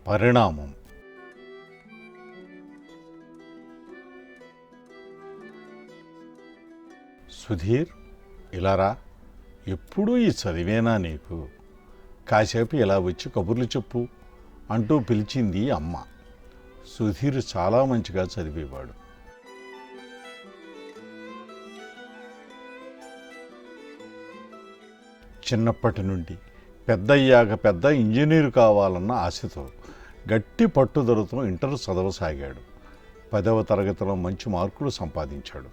పరిణామం. సుధీర్, ఇలారా, ఎప్పుడూ ఈ చదివేనా నీకు? కాసేపు ఇలా వచ్చి కబుర్లు చెప్పు అంటూ పిలిచింది అమ్మ. సుధీర్ చాలా మంచిగా చదివేవాడు. చిన్నప్పటి నుండి పెద్దయ్యాక పెద్ద ఇంజనీరు కావాలన్న ఆశతో గట్టి పట్టుదలతో ఇంటర్ చదవసాగాడు. 10వ తరగతిలో మంచి మార్కులు సంపాదించాడు.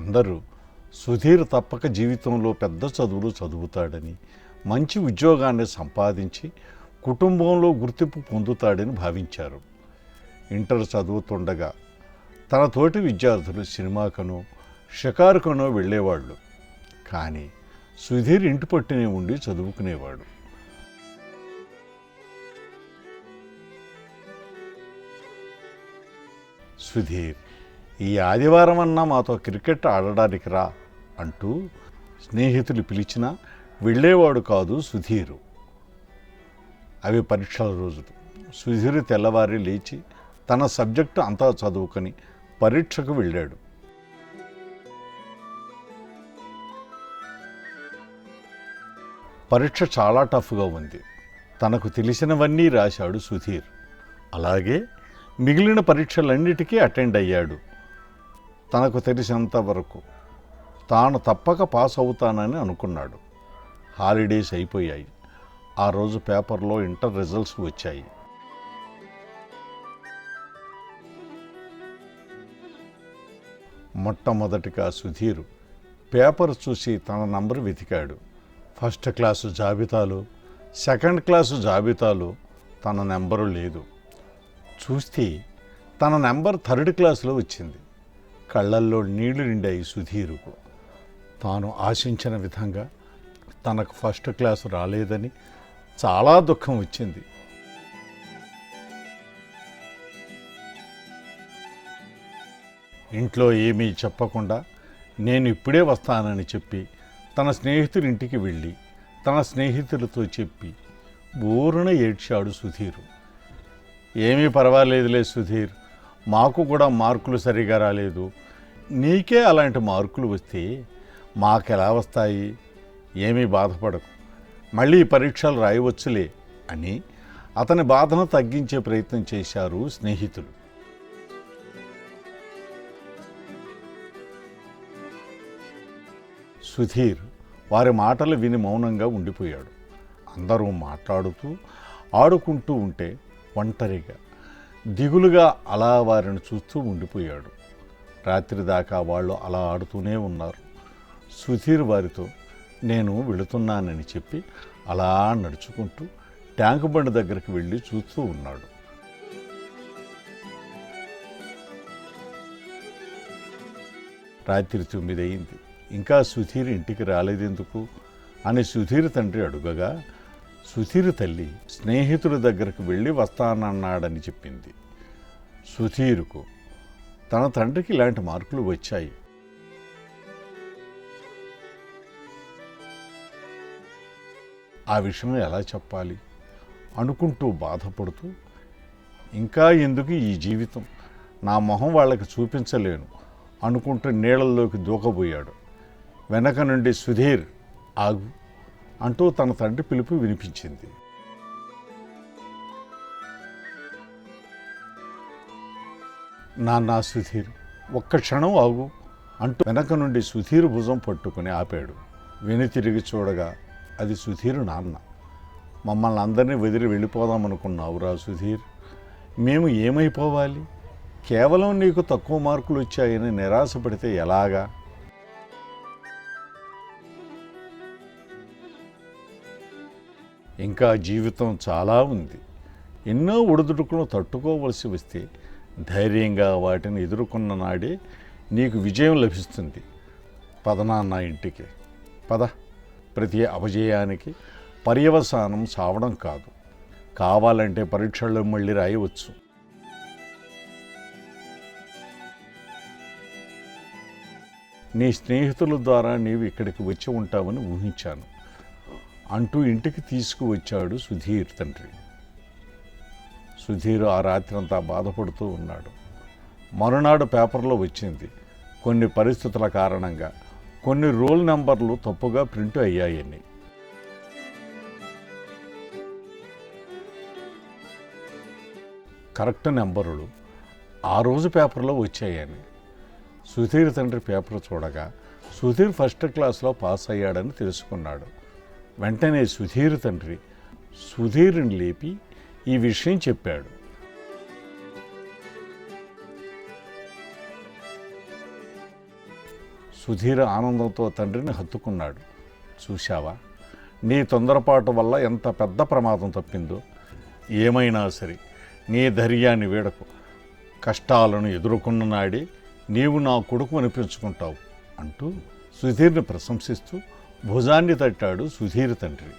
అందరూ సుధీర్ తప్పక జీవితంలో పెద్ద చదువులు చదువుతాడని, మంచి ఉద్యోగాన్ని సంపాదించి కుటుంబంలో గుర్తింపు పొందుతాడని భావించారు. ఇంటర్ చదువుతుండగా తన తోటి విద్యార్థులు సినిమాకనో షికారుకనో వెళ్ళేవాళ్ళు. కానీ సుధీర్ ఇంటి పట్టునే ఉండి చదువుకునేవాడు. సుధీర్, ఈ ఆదివారం అన్నా మాతో క్రికెట్ ఆడడానికి రా అంటూ స్నేహితులు పిలిచినా వెళ్ళేవాడు కాదు సుధీరు. అవి పరీక్షల రోజులు. సుధీర్ తెల్లవారి లేచి తన సబ్జెక్టు అంతా చదువుకొని పరీక్షకు వెళ్ళాడు. పరీక్ష చాలా టఫ్గా ఉంది. తనకు తెలిసినవన్నీ రాశాడు సుధీర్. అలాగే మిగిలిన పరీక్షలన్నిటికీ అటెండ్ అయ్యాడు. తనకు తెలిసినంత వరకు తాను తప్పక పాస్ అవుతానని అనుకున్నాడు. హాలిడేస్ అయిపోయాయి. ఆ రోజు పేపర్లో ఇంటర్ రిజల్ట్స్ వచ్చాయి. మొట్టమొదటిగా సుధీర్ పేపర్ చూసి తన నంబర్ వెతికాడు. ఫస్ట్ క్లాసు జాబితాలో, సెకండ్ క్లాసు జాబితాలో తన నెంబరు లేదు. చూస్తే తన నెంబర్ 3rd క్లాసులో వచ్చింది. కళ్ళల్లో నీళ్లు నిండాయి సుధీరుకు. తాను ఆశించిన విధంగా తనకు ఫస్ట్ క్లాసు రాలేదని చాలా దుఃఖం వచ్చింది. ఇంట్లో ఏమీ చెప్పకుండా నేను ఇప్పుడే వస్తానని చెప్పి తన స్నేహితుడింటికి వెళ్ళి తన స్నేహితులతో చెప్పి బోరున ఏడ్చాడు సుధీరు. ఏమీ పర్వాలేదులే సుధీర్, మాకు కూడా మార్కులు సరిగా రాలేదు. నీకే అలాంటి మార్కులు వస్తే మాకెలా వస్తాయి? ఏమీ బాధపడకు, మళ్ళీ పరీక్షలు రాయవచ్చులే అని అతని బాధను తగ్గించే ప్రయత్నం చేశారు స్నేహితులు. సుధీర్ వారి మాటలు విని మౌనంగా ఉండిపోయాడు. అందరూ మాట్లాడుతూ ఆడుకుంటూ ఉంటే ఒంటరిగా దిగులుగా అలా వారిని చూస్తూ ఉండిపోయాడు. రాత్రి దాకా వాళ్ళు అలా ఆడుతూనే ఉన్నారు. సుధీర్ వారితో నేను వెళుతున్నానని చెప్పి అలా నడుచుకుంటూ ట్యాంక్ బండ్ దగ్గరికి వెళ్ళి చూస్తూ ఉన్నాడు. రాత్రి 9 అయింది. ఇంకా సుధీర్ ఇంటికి రాలేదెందుకు అని సుధీర్ తండ్రి అడుగగా సుధీర్ తల్లి స్నేహితుల దగ్గరకు వెళ్ళి వస్తానన్నాడని చెప్పింది. సుధీర్కు తన తండ్రికి ఇలాంటి మార్కులు వచ్చాయి. ఆ విషయం ఎలా చెప్పాలి అనుకుంటూ బాధపడుతూ, ఇంకా ఎందుకు ఈ జీవితం, నా మొహం వాళ్ళకి చూపించలేను అనుకుంటూ నీళ్ళల్లోకి దూకబోయాడు. వెనక నుండి సుధీర్ ఆగు అంటూ తన తండ్రి పిలుపు వినిపించింది. నాన్న సుధీర్, ఒక్క క్షణం ఆగు అంటూ వెనక నుండి సుధీర్ భుజం పట్టుకుని ఆపాడు. వెనుతిరిగి చూడగా అది సుధీర్ నాన్న. మమ్మల్ని అందరినీ వదిలి వెళ్ళిపోదామనుకున్నావురా సుధీర్? మేము ఏమైపోవాలి? కేవలం నీకు తక్కువ మార్కులు వచ్చాయని నిరాశపడితే ఎలాగా? ఇంకా జీవితం చాలా ఉంది. ఎన్నో ఒడిదుడుకులను తట్టుకోవలసి వస్తే ధైర్యంగా వాటిని ఎదుర్కొన్న నాడే నీకు విజయం లభిస్తుంది. పద నాన్న ఇంటికి పద. ప్రతి అపజయానికి పర్యవసానం సావడం కాదు. కావాలంటే పరీక్షల్లో మళ్ళీ రాయవచ్చు. నీ స్నేహితుల ద్వారా నీవు ఇక్కడికి వచ్చి ఉంటావని ఊహించాను అంటూ ఇంటికి తీసుకువచ్చాడు సుధీర్ తండ్రి. సుధీర్ ఆ రాత్రంతా బాధపడుతూ ఉన్నాడు. మరునాడు పేపర్లో వచ్చింది, కొన్ని పరిస్థితుల కారణంగా కొన్ని రోల్ నెంబర్లు తప్పుగా ప్రింట్ అయ్యాయని. కరెక్ట్ నెంబరులు ఆ రోజు పేపర్లో వచ్చాయని. సుధీర్ తండ్రి పేపర్ చూడగా సుధీర్ ఫస్ట్ క్లాస్లో పాస్ అయ్యాడని తెలుసుకున్నాడు. వెంటనే సుధీర్ తండ్రి సుధీర్ని లేపి ఈ విషయం చెప్పాడు. సుధీర్ ఆనందంతో తండ్రిని హత్తుకున్నాడు. చూశావా, నీ తొందరపాటు వల్ల ఎంత పెద్ద ప్రమాదం తప్పిందో. ఏమైనా సరే నీ ధైర్యాన్ని వీడకు. కష్టాలను ఎదుర్కొన్న నాడే నీవు నా కొడుకు అనిపించుకుంటావు అంటూ సుధీర్ని ప్రశంసిస్తూ భుజాన్ని తట్టాడు సుధీర్ తండ్రి.